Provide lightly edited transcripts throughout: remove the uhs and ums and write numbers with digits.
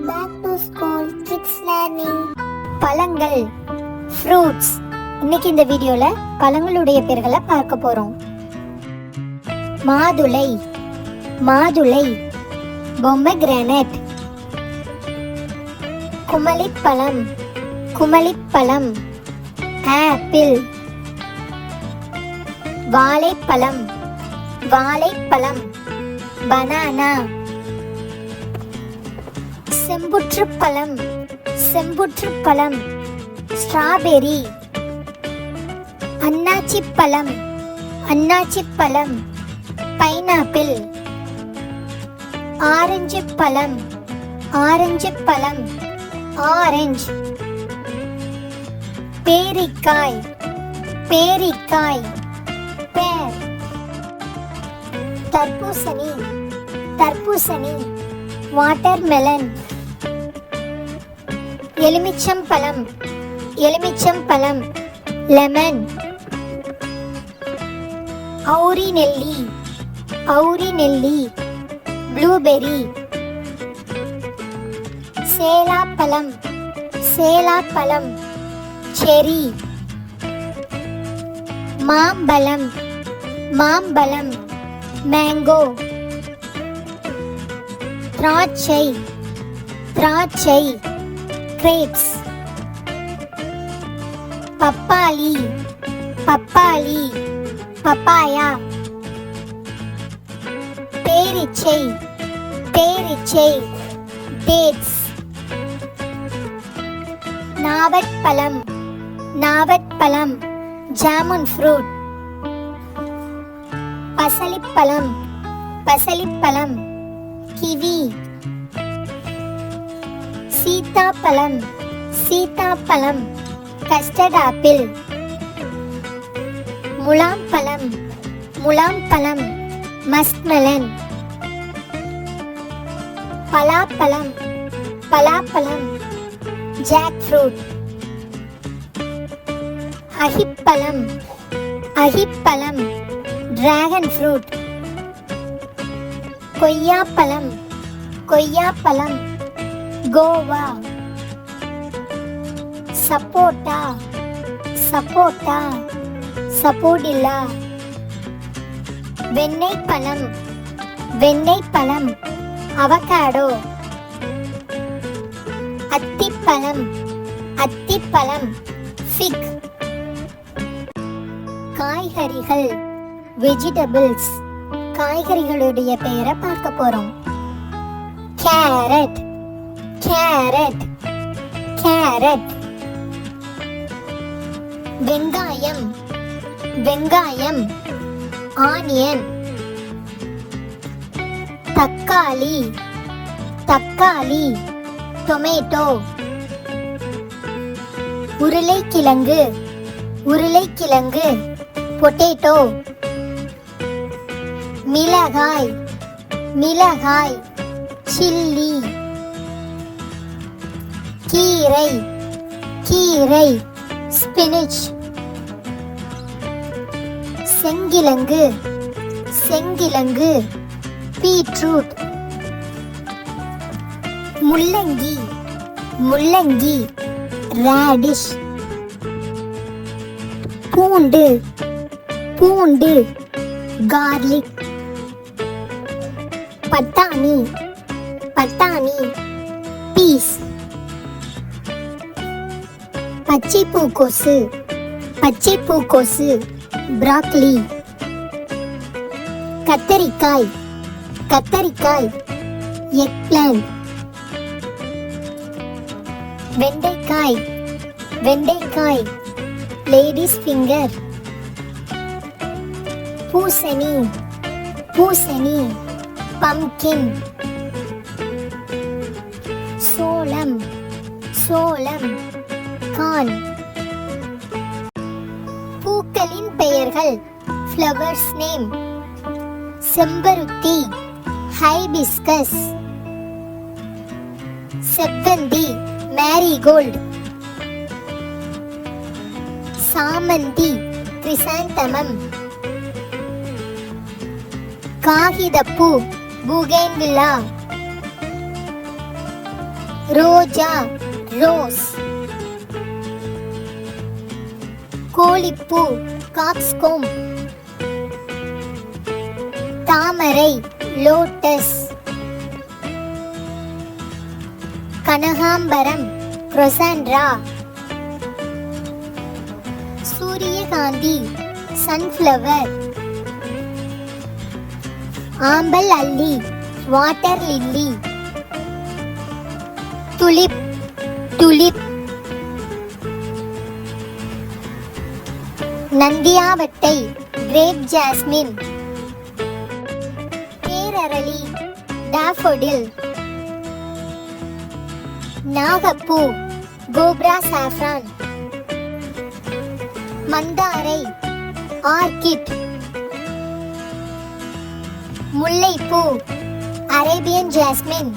Back to school kids learning. பழங்கள் fruits. இன்னைக்கு இந்த வீடியோல பழங்களுடைய பெயர்களை பார்க்க போறோம். மாதுளை மாதுளை, பொமக்ரானட், குமளிப்பழம் குமளிப்பழம், ஆப்பிள், வாழைப்பழம் வாழைப்பழம், பனானா, செம்புற்றுப்பழம் செம்புற்றுப்பழம், ஸ்ட்ராபெரி, அன்னாச்சிப்பழம் அன்னாச்சிப்பழம், பைனாப்பிள், ஆரஞ்சு பழம் ஆரஞ்சு பழம், ஆரஞ்சு, பேரிக்காய் பேரிக்காய், பேர், தர்பூசணி தர்பூசணி, வாட்டர்மெலன், எலுமிச்சம்பழம் எலுமிச்சம்பழம், லெமன், அவுரி நெல்லி அவுரி நெல்லி, ப்ளூபெர்ரி, சேலாப்பழம் சேலாப்பழம், செரி, மாம்பழம் மாம்பழம், மேங்கோ, திராட்சை திராட்சை, கிரேப்ஸ், பப்பாளி பப்பாளி, பப்பாயா, பேரிச்சை பேரிச்சை, டேட்ஸ், நாவற்பழம் நாவற்பழம், ஜாமுன் ஃப்ரூட், பசலிப்பழம் பசலிப்பழம், கிவி, சீத்தாப்பழம் சீத்தாப்பழம், கஸ்டர்ட் ஆப்பிள், முலாம்பழம் முலாம்பழம், மஸ்க்மெலன், பலாப்பழம் பலாப்பழம், ஜாக் ஃப்ரூட், அகிப்பழம் அகிப்பழம், டிராகன் ஃப்ரூட், கொய்யாப்பழம் கொய்யாப்பழம், கோவா, சப்போட்டா சப்போட்டா, சப்போடில்லா, வெண்ணெய்ப்பழம் வெண்ணெய்ப்பழம், அவகாடோ, அத்திப்பழம் அத்திப்பழம், ஃபிக். காய்கறிகள் வெஜிடபிள்ஸ். காய்கறிகளுடைய பெயரை பார்க்க போறோம். கேரட் கேரட் கேரட், வெங்காயம் வெங்காயம், ஆனியன், தக்காளி தக்காளி, டொமேட்டோ, உருளைக்கிழங்கு உருளைக்கிழங்கு, பொட்டேட்டோ, மிளகாய் மிளகாய், சில்லி, கீரை கீரை, ஸ்பினிச், செங்கிழங்கு செங்கிழங்கு, பீட்ரூட், முள்ளங்கி முள்ளங்கி, ராடிஷ், பூண்டு பூண்டு, கார்லிக், பட்டாணி பட்டாணி, பீஸ், பச்சைப்பூக்கோசு பச்சைப்பூக்கோசு, பிராக்லி, கத்தரிக்காய் கத்தரிக்காய், எக் பிளான்ட், வெண்டைக்காய் வெண்டைக்காய், லேடிஸ் ஃபிங்கர், பூசணி பூசணி, பம்கின், சோளம் சோளம், கார்ன். பூக்களின் பெயர்கள். Flowers name. செம்பருத்தி ஹைபிஸ்கஸ், செவ்வந்தி மேரிகோல்ட், சாமந்தி கிரிசாந்தமம், காகிதப்பூ பூகேன்வில்லா, ரோஜா ரோஸ். கோழிப்பூ காக்ஸ்கோம். தாமரை லோட்டஸ். கனகாம்பரம் குரோசாண்ட்ரா. சூரியகாந்தி சன்ஃப்ளவர். ஆம்பல் அல்லி வாட்டர் லில்லி. Tulip tulip. நந்தியாவட்டை கிரேப் ஜாஸ்மின். பேரரளி டாஃபோடில். நாகப்பூ கோப்ரா சாஃப்ரான். மந்தாரை ஆர்கிட். முல்லைப்பூ அரேபியன் ஜாஸ்மின்.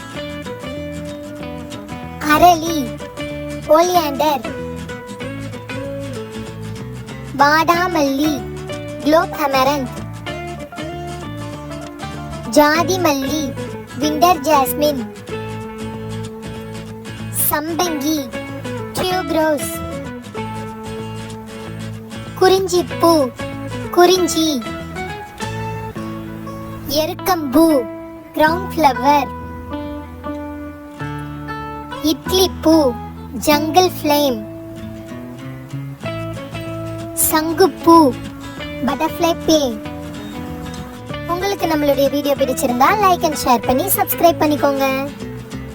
அரளி ஓலியாண்டர். வாடாமல்லி குளோப் அமரந்த். ஜாதி மல்லி விண்டர் ஜாஸ்மின். சம்பங்கி டியூப்ரோஸ். குறிஞ்சிப்பூ குறிஞ்சி. எருக்கம்பூ கிரவுண்ட் ஃப்ளவர். இட்லிப்பூ ஜங்கிள் ஃப்ளேம். சங்குப்பூ பட்டர்ஃப்ளை பே. உங்களுக்கு நம்மளுடைய வீடியோ பிடிச்சிருந்தா லைக் அண்ட் ஷேர் பண்ணி சப்ஸ்கிரைப் பண்ணிக்கோங்க.